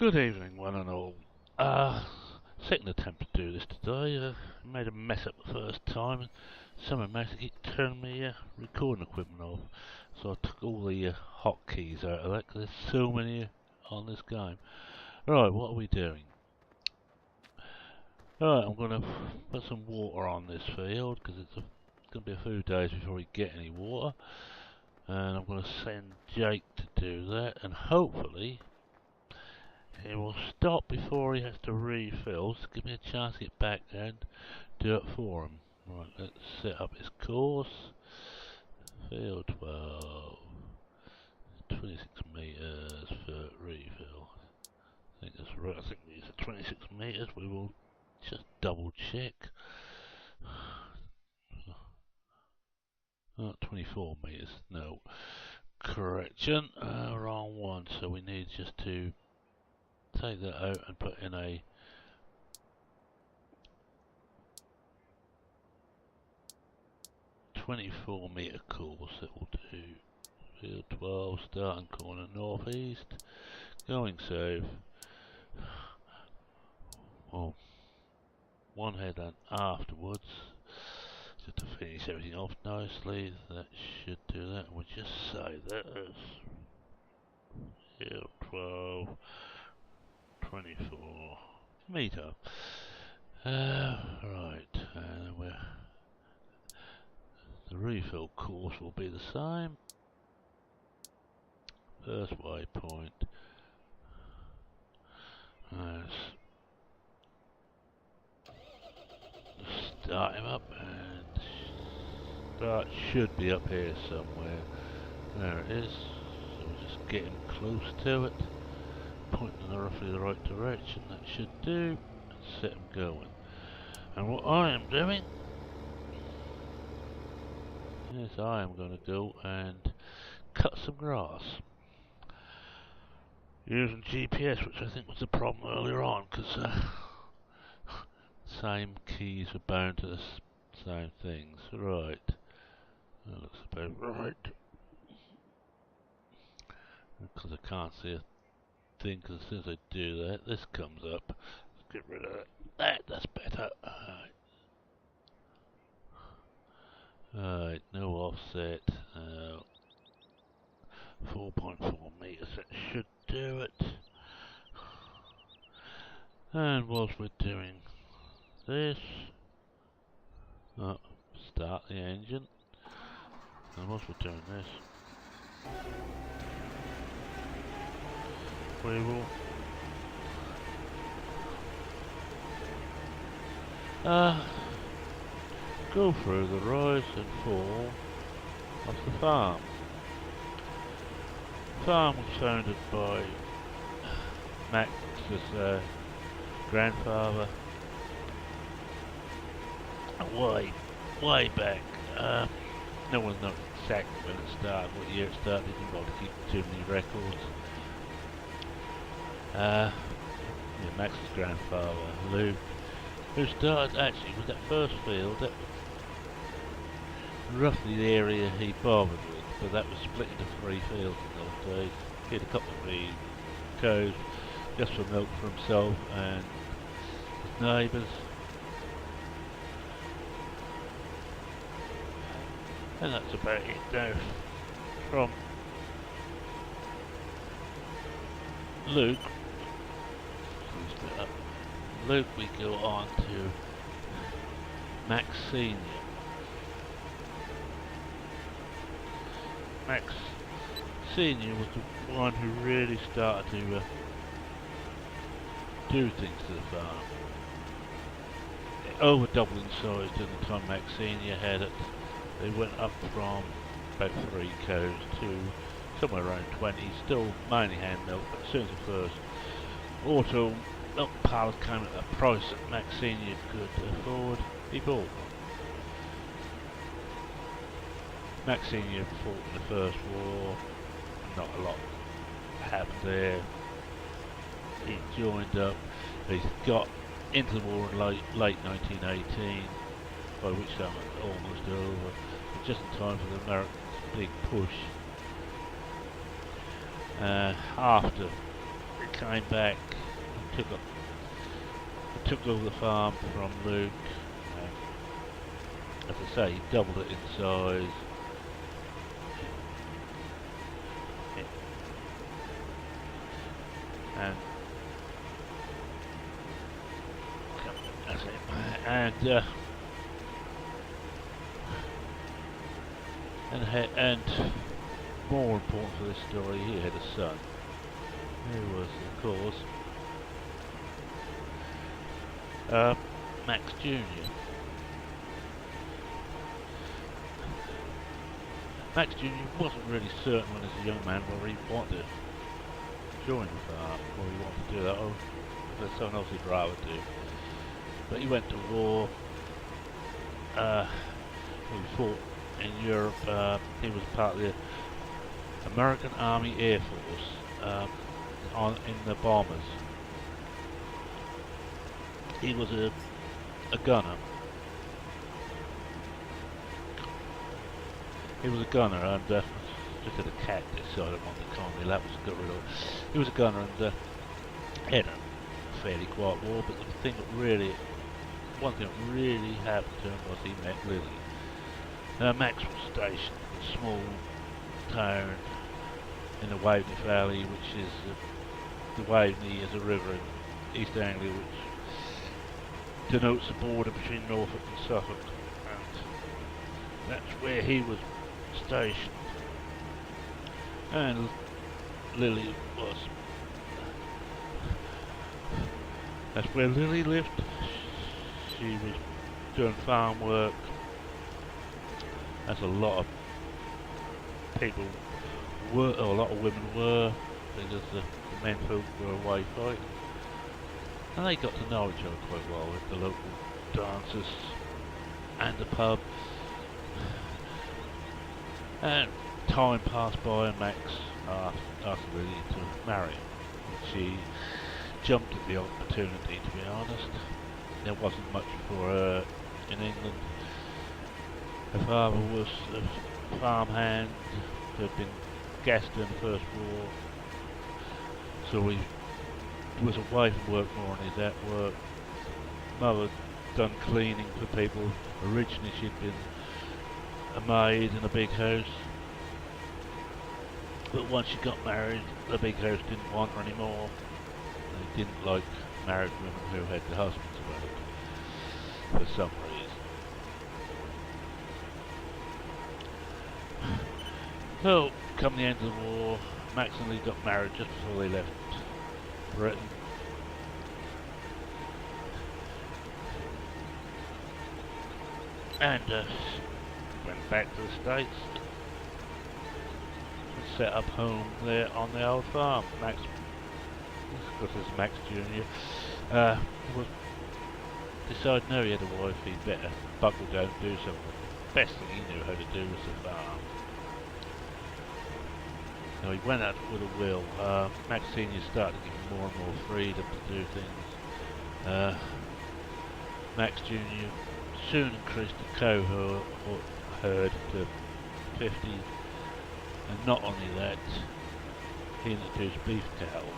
Good evening, one and all. Second attempt to do this today. Made a mess up the first time, and someone managed to keep turning my recording equipment off. So I took all the hotkeys out of that because there's so many on this game. Right, what are we doing? Right, I'm going to put some water on this field because it's going to be a few days before we get any water. And I'm going to send Jake to do that, and hopefully he will stop before he has to refill, so give me a chance to get back there and do it for him. Right, let's set up his course. Field 12, 26 meters for refill. I think that's right. I think these are 26 meters. We will just double check. 24 meters. No, correction. Wrong one. So we need just to take that out and put in a 24-meter course. That will do. Field 12, starting corner northeast, going south. Well, one head on afterwards, just to finish everything off nicely. That should do that. We'll just say that as field 12, 24 meter. Right, and the refill course will be the same. First waypoint. Start him up, and start should be up here somewhere. There it is. So we're just getting close to it, pointing in roughly the right direction. That should do, and set him going. And what I am doing is I am going to go and cut some grass using GPS, which I think was the problem earlier on, because same keys are bound to the same things. Right, that looks about right. Because I can't see a thing, because as soon as I do that, this comes up. Let's get rid of that. That's better. Alright, no offset. 4.4 meters, that should do it. And whilst we're doing this, start the engine. And whilst we're doing this, we will go through the rise and fall of the farm. The farm was founded by Max's grandfather way back. No one knows exactly when it started, what year it started. He didn't want to keep too many records. Yeah, Max's grandfather, Lou, who started actually with that first field. That was roughly the area he bothered with, but that was split into 3 fields in those days. He had a couple of the cows just for milk for himself and his neighbours. And that's about it now. From Luke, we go on to Max Senior. Max Senior was the one who really started to do things to the farm. It over doubled in size during the time Max Senior had it. They went up from about 3 cows to somewhere around 20, still mainly hand milk, but as soon as the first auto milk pallets came at a price that Max Senior could afford, he bought one. Max Senior fought in the First War, not a lot happened there. He joined up, he got into the war in late 1918, by which time it was almost over, but just in time for the Americans' big push. After it came back and took over the farm from Luke. As I say, he doubled it in size. And that's it. And more important for this story, he had a son. Who was, of course, Max Jr. Max Jr. wasn't really certain when he was a young man whether he wanted to join the farm, or he wanted to do that, or if there's someone else he'd rather do. But he went to war. He fought in Europe. He was part of the American Army Air Force in the bombers. He was a gunner. He was a gunner, and just had a cactus, so I don't want to comment. That was got rid of it. He was a gunner, and had a fairly quiet war. But one thing that really happened to him was he met Lily. Max was stationed in a small town in the Waveney Valley, which is the Waveney is a river in East Anglia, which denotes the border between Norfolk and Suffolk, and that's where he was stationed. And Lily was. That's where Lily lived. She was doing farm work, as a lot of people were, or a lot of women were, because the men folk were away fighting. And they got to know each other quite well with the local dancers and the pub. And time passed by, and Max asked Lily to marry him. She jumped at the opportunity, to be honest. There wasn't much for her in England. Her father was a farmhand who had been gassed in the First War, so he was away from work more than he's at work. Mother done cleaning for people. Originally she'd been a maid in a big house, but once she got married, the big house didn't want her anymore. They didn't like married women who had their husbands about for some reason. So, come the end of the war, Max and Lee got married just before they left Britain. And went back to the States and set up home there on the old farm. Max, because this is Max Jr., decided now he had a wife, he'd better buckle down and do something. The best thing he knew how to do was the farm. So he went out with a will. Max Sr. started to give him more and more freedom to do things. Max Jr. soon increased the cow herd to 50, and not only that, he introduced beef cattle.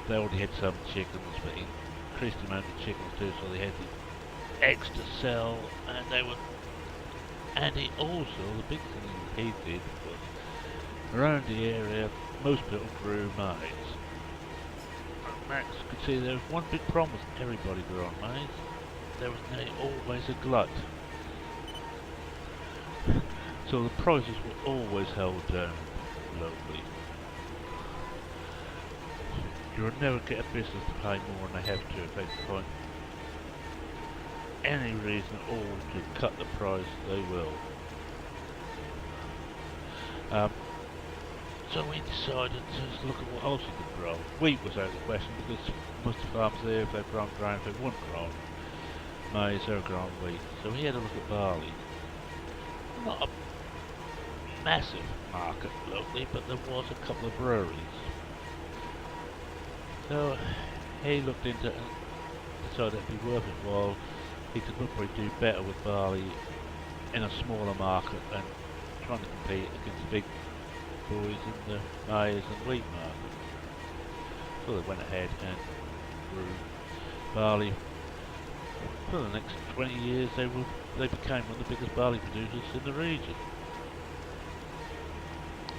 They already had some chickens, but he increased the amount of chickens too, so they had the eggs to sell, and he also, the big thing he did was, around the area, most people grew maize. And Max could see there was one big problem with everybody growing maize. There was nearly always a glut. So the prices were always held down locally. You'll never get a business to pay more than they have to if they can find any reason at all to cut the price, they will. So we decided to look at what else we could grow. Wheat was out of the question because most of the farms there, if they'd grown grain, if they weren't grown maize, they were growing wheat. So we had to look at barley. Not a massive market locally, but there was a couple of breweries. So he looked into it and decided it'd be worth his while. He could probably do better with barley in a smaller market than trying to compete against the big boys in the maize and wheat market. So they went ahead and grew barley. For the next 20 years they became one of the biggest barley producers in the region.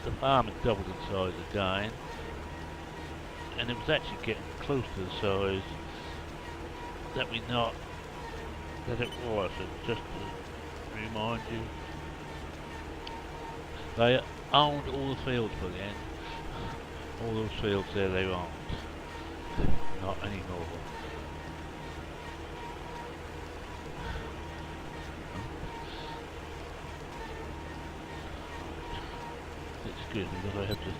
The farm had doubled in size again, and it was actually getting close to the size that we not that it was. And just to remind you, they owned all the fields by the end. All those fields there they owned. Not anymore. Excuse me, because I have to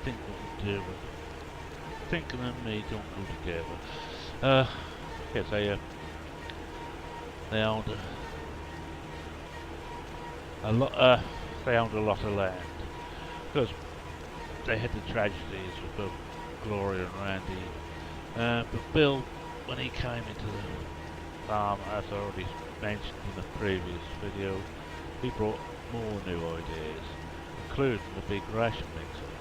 think what to do. Thinking and me don't go together. Yes, they owned a lot. They owned a lot of land because they had the tragedies with both Gloria and Randy. But Bill, when he came into the farm, as I already mentioned in the previous video, he brought more new ideas, including the big ration mixer.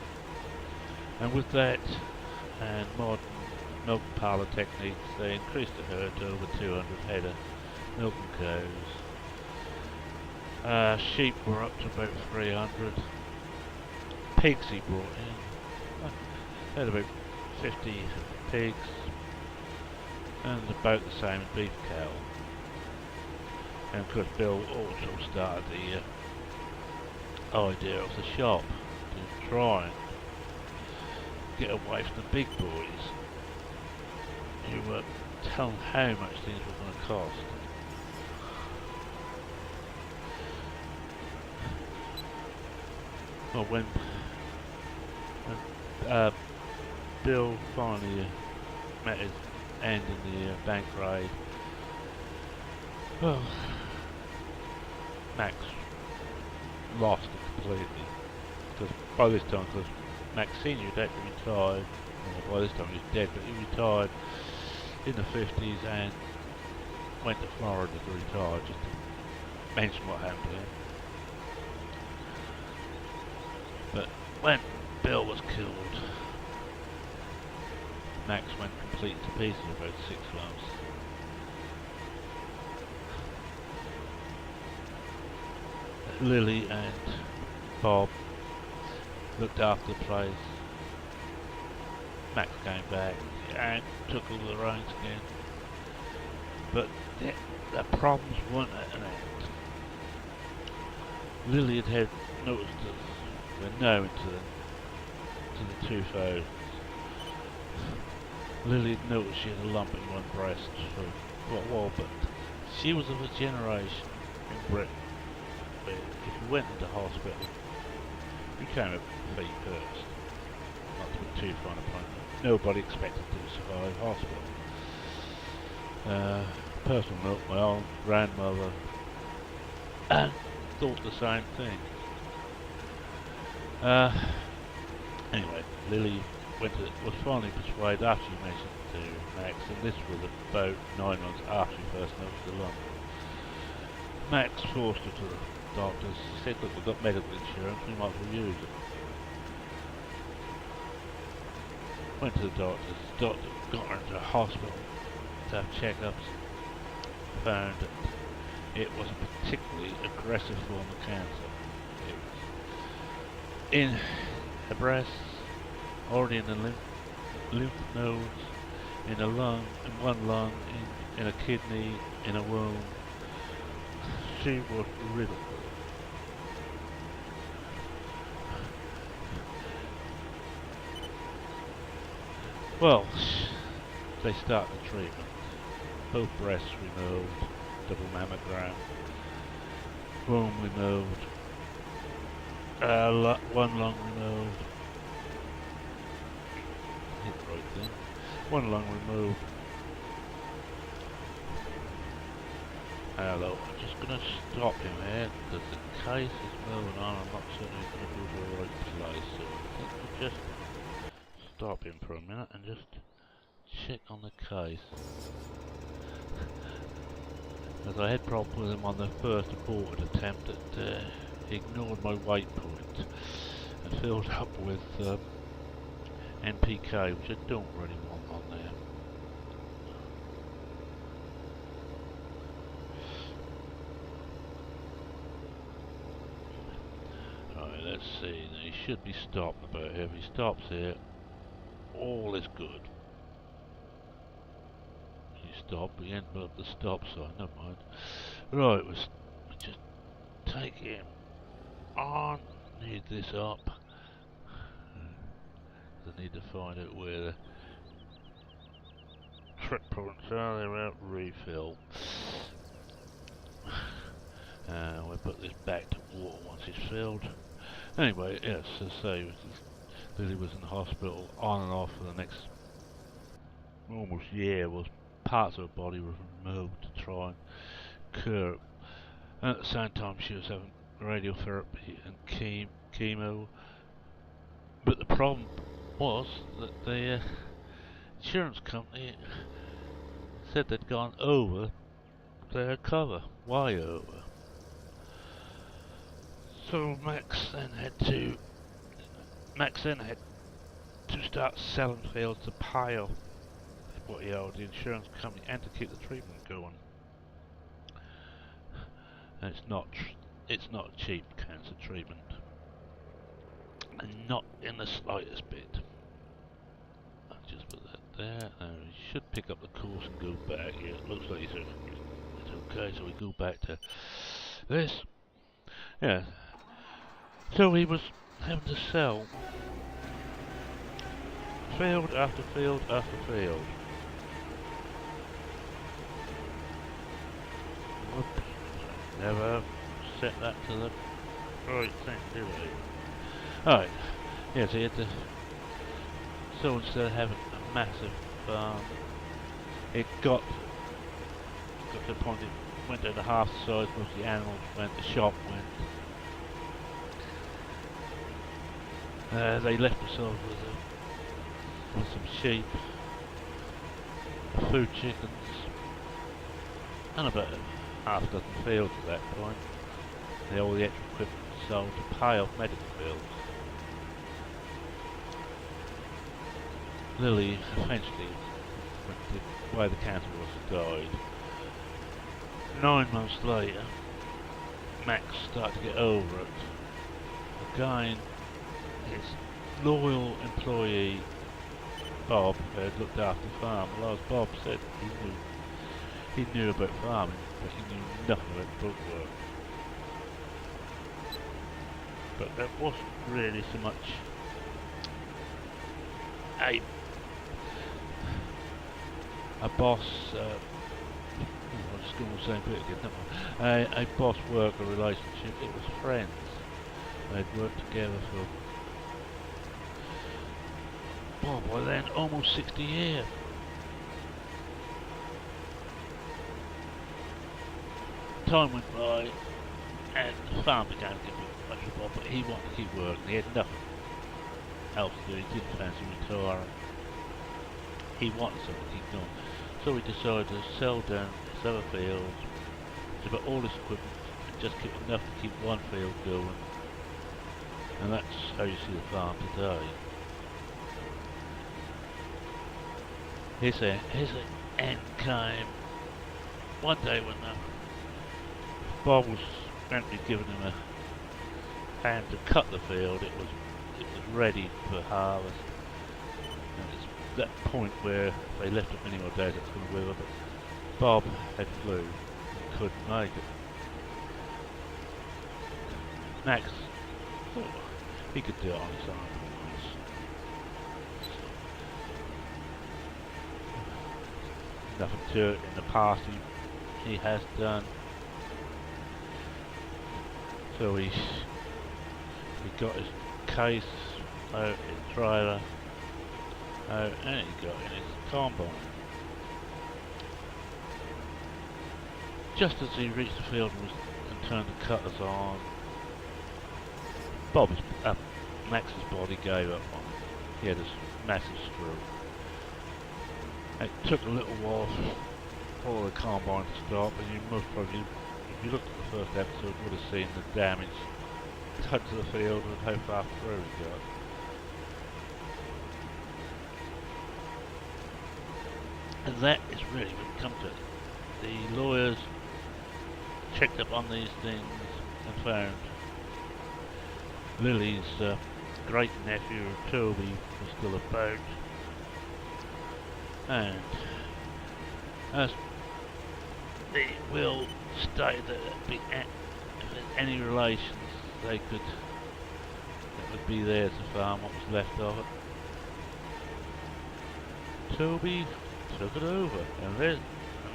And with that and modern milk parlour techniques, they increased the herd to over 200 head of milking cows. Sheep were up to about 300. Pigs he brought in. They had about 50 pigs, and about the same in beef cattle. And of course Bill also started the idea of the shop to try and get away from the big boys who were telling how much things were going to cost. Well, when Bill finally met his end in the bank raid, well, Max lost it completely. Because by this time, because Max Senior had actually retired, well, by this time he was dead, but he retired in the 50s and went to Florida to retire, just to mention what happened to him. But when Bill was killed, Max went completely to pieces in about 6 months. Lily and Bob looked after the place. Max came back and took all the reins again. But the problems weren't at an end. Lily had noticed that now into the 2000s. Lily had noticed she had a lump in one breast for quite a while, but she was of a generation in Britain where if you went into hospital, you came up feet first. Not to be too fine a point. Nobody expected to survive hospital. Personal note, my own grandmother thought the same thing. Anyway, Lily was finally persuaded after she mentioned it to Max, and this was about 9 months after she first noticed the lump. Max forced her to the doctors, said, look, we've got medical insurance, we might as well use it. Went to the doctors, the doctor got her into a hospital to have checkups, found that it was a particularly aggressive form of cancer. It was in the breasts, already in the lymph nodes, in a lung, in one lung, in a kidney, in a womb. She was riddled. Well, they start the treatment. Both breasts removed, double mammogram, womb removed, one lung removed. Hit right then. One lung removed. Hello, I'm just going to stop him here because the case is moving on. I'm not certain he's going to go to the right place, so I think we'll just stop him for a minute and just check on the case. As I had problems with him on the first aborted attempt, he ignored my waypoint and filled up with NPK, which I don't really want on there. Right, let's see. He should be stopped about here. If he stops here, all is good. He stopped, we ended up the stop sign, never mind. Right, we'll just take him on. Need this up. I need to find out where the trip points are. They're out refill. We'll put this back to water once it's filled. Anyway, yes, as I say, Lily was in the hospital on and off for the next almost year. Was parts of her body were removed to try and cure it. And at the same time she was having radiotherapy and chemo. But the problem was that the insurance company said they'd gone over their cover, way over. So Max then had to start selling fields to pay off what he owed the insurance company and to keep the treatment going. And it's not cheap cancer treatment, and not in the slightest bit. I'll just put that there. He should pick up the course and go back. Yeah, it looks like it's okay. So we go back to this. Yeah. So he was having to sell field after field after field. Whoops. Never set that to the right thing, do we? Alright. Yeah, so he had to... So instead of having a massive farm, it got to the point it went down to half the size. Most of the animals went, the shop went. They left themselves with some sheep, a few chickens, and about half a dozen fields at that point. All the extra equipment sold to pay off medical bills. Lily eventually, the way the cancer was, died. 9 months later, Max started to get over it. Again, his loyal employee Bob had looked after the farm. Well, as Bob said, he knew about farming, but he knew nothing about bookwork. But that wasn't really so much a boss. I'm just going to say it again. A boss-worker relationship. It was friends. They'd worked together for, by then, almost 60 years. Time went by, and the farm began to get much of Bob, but he wanted to keep working. He had nothing else to do. He didn't fancy retiring. He wanted something to keep going. So he decided to sell down his other fields, to put all his equipment, and just keep enough to keep one field going. And that's how you see the farm today. His end came one day when Bob was apparently giving him a hand to cut the field. It was ready for harvest. And it's that point where they left it many more days it's going to wither, but Bob had flu and couldn't make it. Max thought he could do it on his own. Nothing to it. In the past he has done. So he got his case out, his trailer out, and he got in his combine. Just as he reached the field and turned the cutters on, Max's body gave up on him. He had this massive stroke. It took a little while for the combine to stop, and you most probably, if you looked at the first episode, would have seen the damage, the cut to the field and how far through we got. And that is really when it comes to it. The lawyers checked up on these things and found Lily's great nephew Toby was still about, and as the will stated that if there's any relations they could, that would be there to farm what was left of it. Toby took it over, and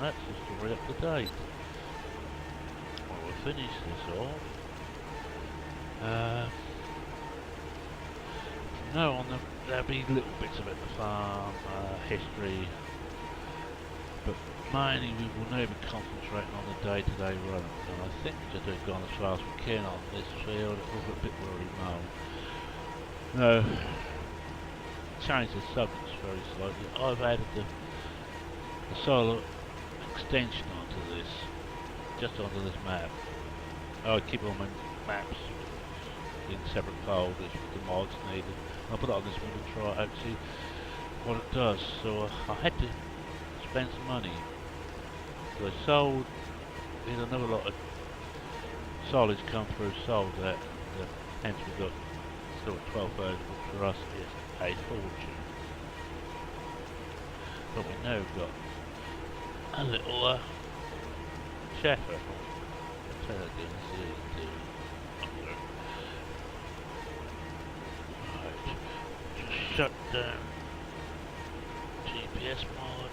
that's the story up to date. Well, we'll finish this off. From now on there'll be little bits of it, the farm, history, but mainly we will now be concentrating on the day-to-day run, and I think we just have gone as far as we can on this field. It was a bit already mown. No, change the subjects very slightly. I've added the solar extension onto this, just onto this map. I keep all my maps in separate folders with the mods needed. I'll put it on this one and try out see what it does. So I had to spend some money. So I sold, there's another lot of solids come through, sold that, and hence we got still at 12,000, which for us is a fortune. But we now got a little cheffer. I'll try that again, see what it do. Right, just shut down GPS mod.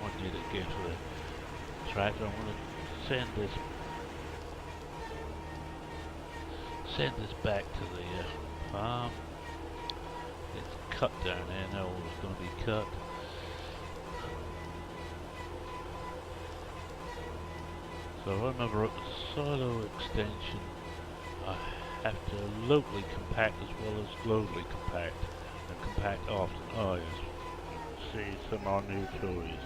I need it again for the tractor. I'm going to send this back to the farm. It's cut down there now, all it's going to be cut. So I remember it was a silo extension. I have to locally compact as well as globally compact, and compact often. Oh yes, see some of our new toys.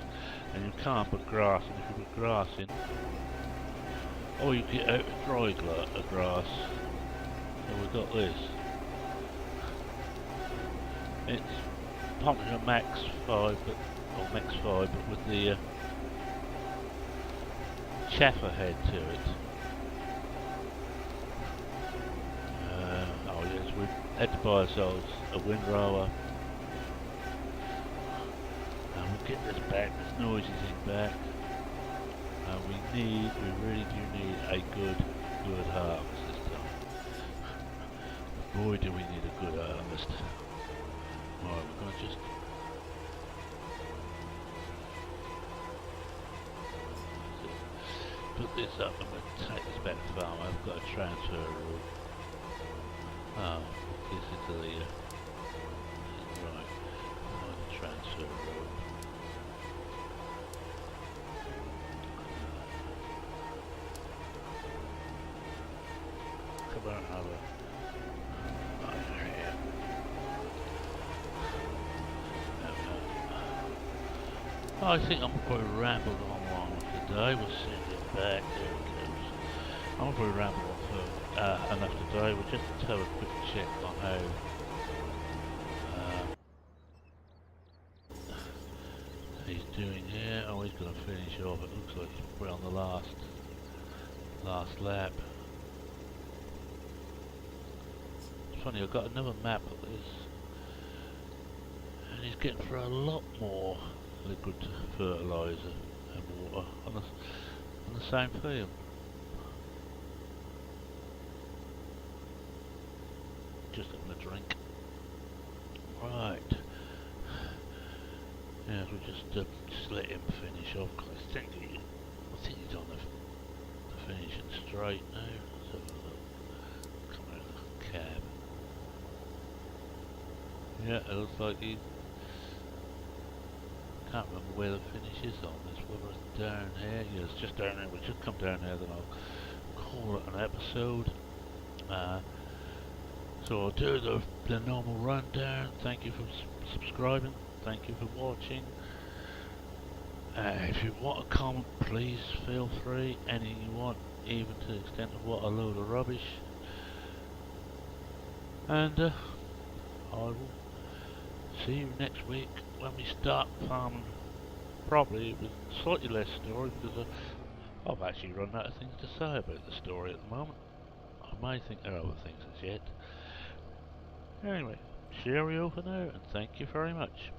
And you can't put grass in. If you put grass in, or you get out dry grass. So we've got this. It's pumping a Max 5, or Max 5, but with the chaffer head to it. Oh yes, we had to buy ourselves a windrower. And we'll get this back, this noisy thing back. And we really do need a good harvest this time. Boy do we need a good harvest. Alright, we're going to just put this up. I'm going to take this back to the farm. I've got a transfer route. Oh, this is the right. Transfer route. Come on, have a here. I think I'm probably rambled on long today. We'll send it back. There it goes. I'm probably rambled on for enough today. We'll just have a quick check on how he's doing here. Oh, he's going to finish off. It looks like he's probably on the last lap. It's funny, I've got another map of this, and he's getting for a lot more liquid fertilizer and water on the same field. Just having a drink. Right. Yeah, we'll just let him finish off. Cause I think he's on the finishing straight now. Let's have a look. Coming out of the cab. Yeah, it looks like he can't remember where the finish is on this. Whether it's down here. Yeah, it's just down there. We'll just come down here, then I'll call it an episode. So I'll do the normal rundown. Thank you for subscribing. Thank you for watching. If you want a comment, please feel free. Anything you want, even to the extent of what a load of rubbish. And I will see you next week when we start farming properly with slightly less story, because I've actually run out of things to say about the story at the moment. I may think there are other things as yet. Anyway, cheerio for now, and thank you very much.